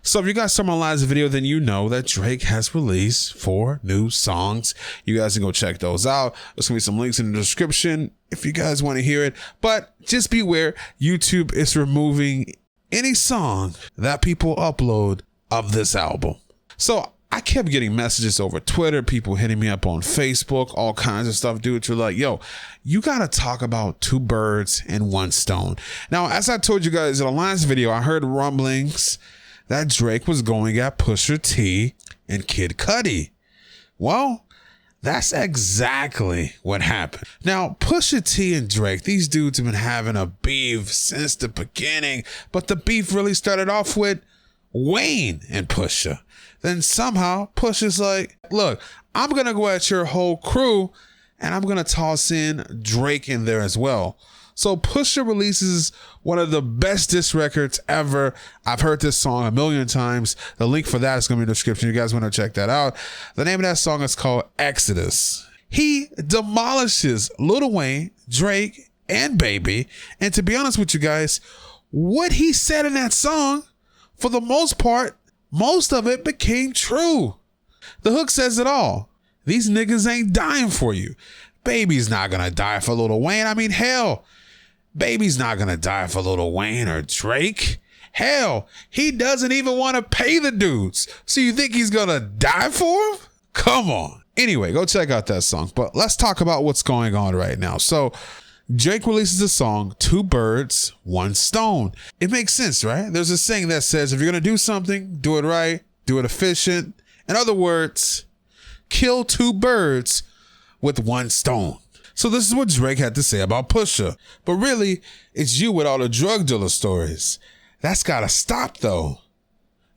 So if you guys saw my last video, then you know that Drake has released 4 new songs. You guys can go check those out. There's gonna be some links in the description if you guys want to hear it. But just beware, YouTube is removing any song that people upload of this album. So I kept getting messages over Twitter, people hitting me up on Facebook, all kinds of stuff. Dudes were like, yo, you got to talk about 2 birds and 1 stone. Now, as I told you guys in the last video, I heard rumblings that Drake was going at Pusha T and Kid Cudi. Well, that's exactly what happened. Now, Pusha T and Drake, these dudes have been having a beef since the beginning, but the beef really started off with Wayne and Pusha. Then somehow Pusha's like, look, I'm going to go at your whole crew and I'm going to toss in Drake in there as well. So Pusha releases one of the best diss records ever. I've heard this song a million times. The link for that is going to be in the description. You guys want to check that out. The name of that song is called Exodus. He demolishes Lil Wayne, Drake, and Baby. And to be honest with you guys, what he said in that song, for the most part, most of it became true. The hook says it all. These niggas ain't dying for you. Baby's not gonna die for Lil Wayne. I mean, hell, Baby's not gonna die for Lil Wayne or Drake. Hell, he doesn't even want to pay the dudes. So you think he's gonna die for him? Come on. Anyway, go check out that song. But let's talk about what's going on right now. So Drake releases a song, 2 birds, 1 stone. It makes sense, right? There's a saying that says, if you're going to do something, do it right, do it efficient. In other words, kill 2 birds with 1 stone. So this is what Drake had to say about Pusha. But really, it's you with all the drug dealer stories. That's got to stop, though.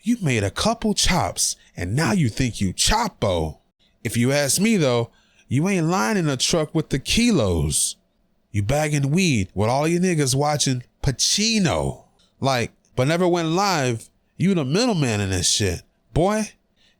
You made a couple chops, and now you think you Chapo. If you ask me, though, you ain't lying in a truck with the kilos. You bagging weed with all your niggas watching Pacino. Like, but never went live. You the middleman in this shit. Boy,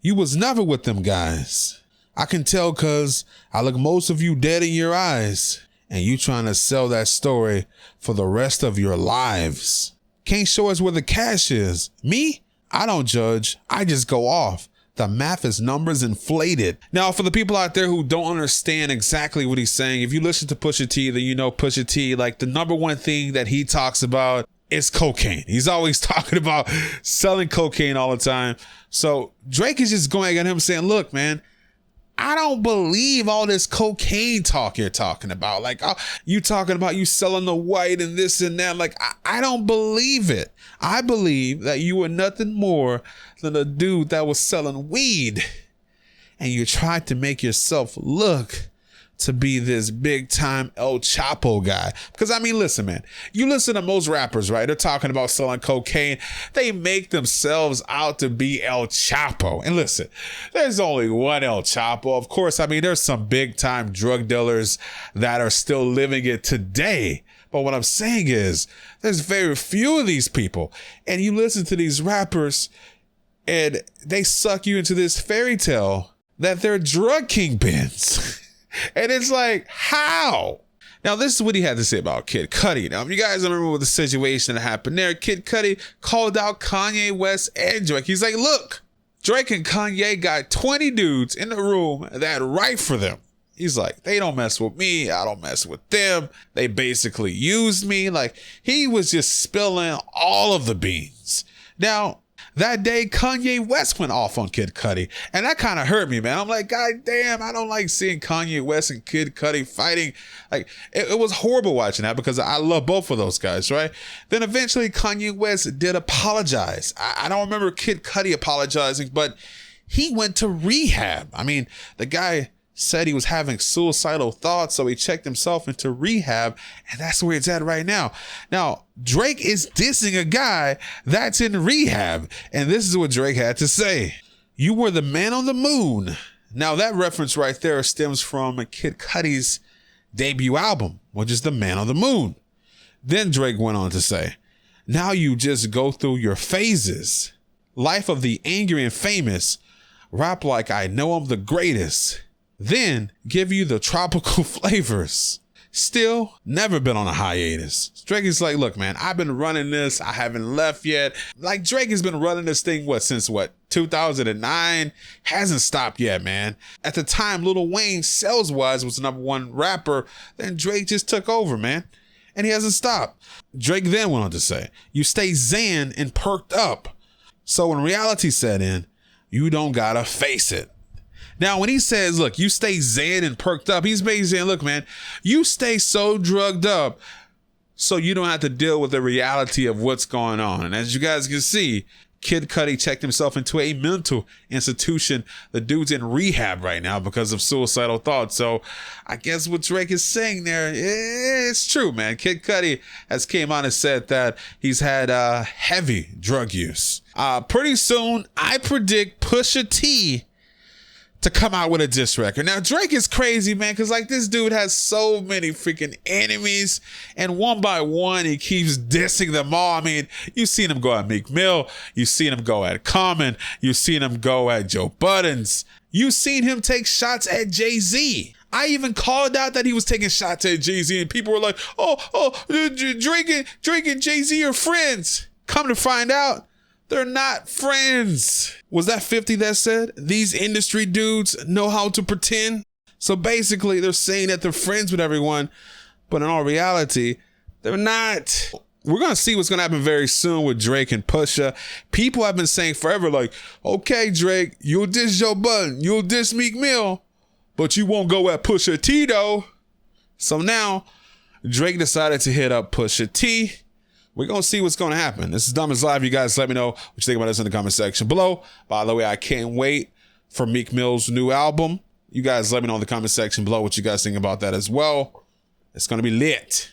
you was never with them guys. I can tell cause I look most of you dead in your eyes. And you trying to sell that story for the rest of your lives. Can't show us where the cash is. Me? I don't judge. I just go off. The math is numbers inflated. Now, for the people out there who don't understand exactly what he's saying, if you listen to Pusha T, then you know Pusha T, like the number one thing that he talks about is cocaine. He's always talking about selling cocaine all the time. So Drake is just going at him saying, look, man, I don't believe all this cocaine talk you're talking about. Like, oh, you talking about you selling the white and this and that. Like, I don't believe it. I believe that you were nothing more than a dude that was selling weed. And you tried to make yourself look to be this big time El Chapo guy. Because I mean, listen, man, you listen to most rappers, right? They're talking about selling cocaine. They make themselves out to be El Chapo. And listen, there's only one El Chapo. Of course, I mean, there's some big time drug dealers that are still living it today. But what I'm saying is there's very few of these people. And you listen to these rappers and they suck you into this fairy tale that they're drug kingpins. And it's like, how? Now, this is what he had to say about Kid Cudi. Now, if you guys remember the situation that happened there, Kid Cudi called out Kanye West and Drake. He's like, look, Drake and Kanye got 20 dudes in the room that write for them. He's like, they don't mess with me. I don't mess with them. They basically used me. Like, he was just spilling all of the beans. Now, that day, Kanye West went off on Kid Cudi. And that kind of hurt me, man. I'm like, God damn, I don't like seeing Kanye West and Kid Cudi fighting. Like, it was horrible watching that because I love both of those guys, right? Then eventually Kanye West did apologize. I don't remember Kid Cudi apologizing, but he went to rehab. I mean, the guy said he was having suicidal thoughts, so he checked himself into rehab, and that's where it's at right now. Now, Drake is dissing a guy that's in rehab, and this is what Drake had to say. You were the man on the moon. Now, that reference right there stems from Kid Cudi's debut album, which is The Man on the Moon. Then Drake went on to say, now you just go through your phases. Life of the angry and famous. Rap like I know I'm the greatest. Then give you the tropical flavors. still never been on a hiatus. Drake is like, look, man, I've been running this. I haven't left yet. Like, Drake has been running this thing, since 2009? Hasn't stopped yet, man. At the time, Lil Wayne, sales-wise, was the #1 rapper. Then Drake just took over, man. And he hasn't stopped. Drake then went on to say, you stay zen and perked up. So when reality set in, you don't gotta face it. Now, when he says, look, you stay zen and perked up, he's basically saying, look, man, you stay so drugged up so you don't have to deal with the reality of what's going on. And as you guys can see, Kid Cudi checked himself into a mental institution. The dude's in rehab right now because of suicidal thoughts. So I guess what Drake is saying there, it's true, man. Kid Cudi has came on and said that he's had heavy drug use. Pretty soon, I predict Pusha T to come out with a diss record. Now, Drake is crazy, man, because like this dude has so many freaking enemies, and one by one, he keeps dissing them all. I mean, you've seen him go at Meek Mill, you've seen him go at Common, you've seen him go at Joe Buttons, you've seen him take shots at Jay-Z. I even called out that he was taking shots at Jay-Z, and people were like, Drake and Jay-Z are friends. Come to find out, they're not friends. Was that 50 that said, these industry dudes know how to pretend? So basically, they're saying that they're friends with everyone, but in all reality, they're not. We're going to see what's going to happen very soon with Drake and Pusha. People have been saying forever, like, okay, Drake, you'll diss Joe Budden, you'll diss Meek Mill, but you won't go at Pusha T, though. So now, Drake decided to hit up Pusha T. We're going to see what's going to happen. This is DomisLive. You guys let me know what you think about this in the comment section below. By the way, I can't wait for Meek Mill's new album. You guys let me know in the comment section below what you guys think about that as well. It's going to be lit.